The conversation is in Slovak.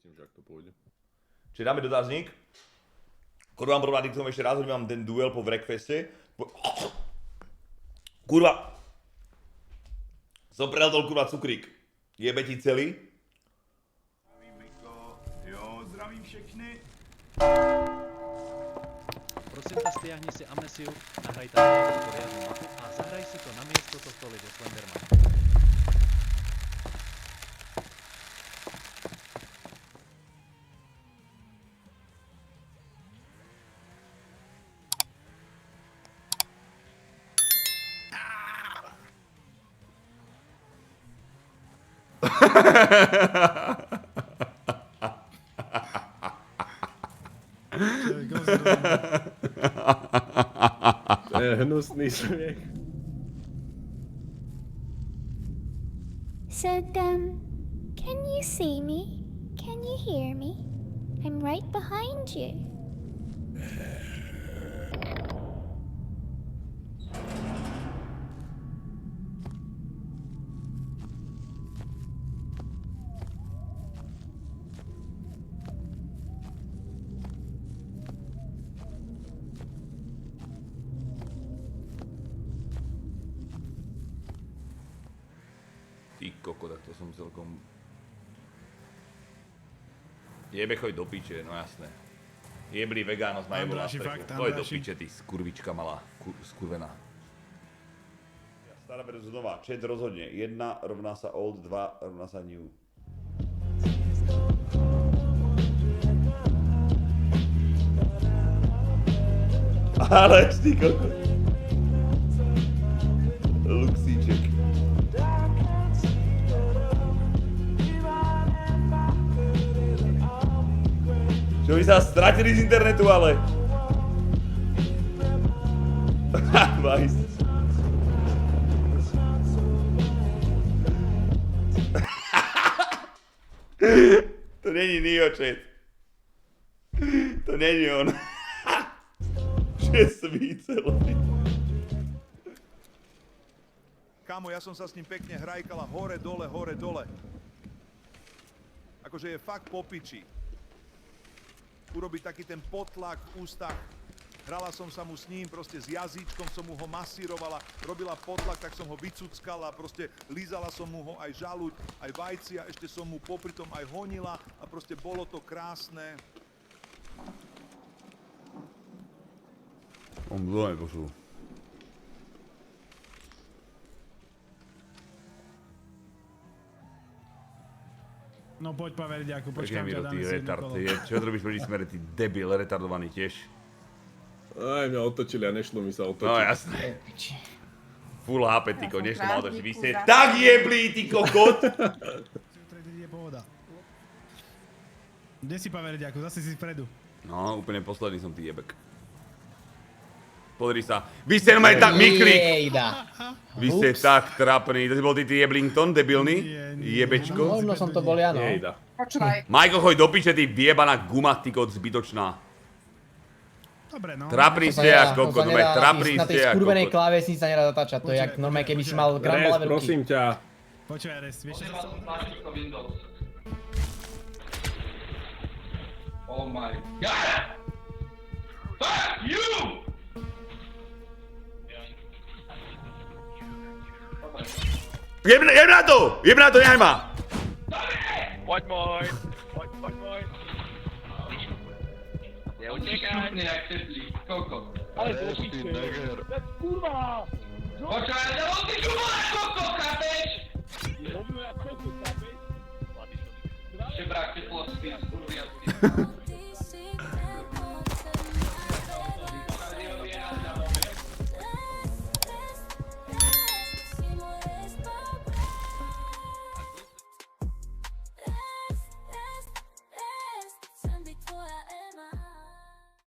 Zistím, že ak to pôjde. Čiže dáme dotazník. Kurva, mám problém, som ešte raz, že mám ten duel po Wreckfeste. Kurva. Som prehltol kurva cukrík. Jebe ti celý? Zdravím, Viko. Jo, zdravím všechny. Prosím ťa, stiahni si amnesiu, nahraj tam nejakú poriadnu mapu a zahraj si to na miesto tohto lidu Slendermana. To je hnusný smiech. So, can you see me? Can you hear me? I'm right behind you. Ty koko, tak to som celkom... Jebe, choď do piče, no jasné. Jeblý vegános má jebol na strechu. Choď do piče, ty skurvička malá, skurvená. Stará versus nová, chat rozhodne. 1 rovná sa old, 2 rovná sa new. Ale ty koko. Luxíček. Čo by sa stratili z internetu, ale... Vajs. To není Neo, chat. To není on. Že svícelo. Kámo, ja som sa s ním pekne hrajkala hore, dole. Akože je fakt po piči. Urobiť taký ten potlak v ústach. Hrala som sa mu s ním, proste s jazyčkom som mu ho masírovala, robila potlak, tak som ho vycuckala, proste lízala som mu ho aj žaluď, aj vajcia, ešte som mu popri tom aj honila a proste bolo to krásne. On dole pošlo. No poď Paverdiaku, Počkaj počkám mi ťa, do dáme ty si jedno retard, kolo. čo robíš proti smere, ty debil, retardovaný tiež. Aj mňa otočili a nešlo mi sa otočiť. No jasné. Full HP, tyko, nešlo ma otočiť, vy ste tak jeblí, ty kokot! Je pohoda. Kde si Paverdiaku? Zase si vpredu. No, úplne posledný som ty jebek. Pozri sa, vy ste normálne tak miklik! Vy ste tak trapní, to si bol ty Jeblington, debilný? Jebečko? Možno som to bol ja, no. Jejda. Majko, choď do piče, ty vyjebaná guma, ty kot zbytočná. Dobre, no. Trapný ste jak kokot, normálne trapný Na tej ste jak skurvenej kokot. klávesni sa nedá zatáčať, to je jak normálne keby si mal Res, grambalavé ruky. prosím ťa. Počúvaj, Res, vieš čo sa... Oh my god! Fuck you! Jeb na to, nechaj ma! Poď môj! Poď môj! Neutekaj! Šupne jak teplík, kokot. Ale to je neger. Kurva! Počúvaj, ja bol ty šupne kokot, chápeš? Šebrák teplosti, skurviacky.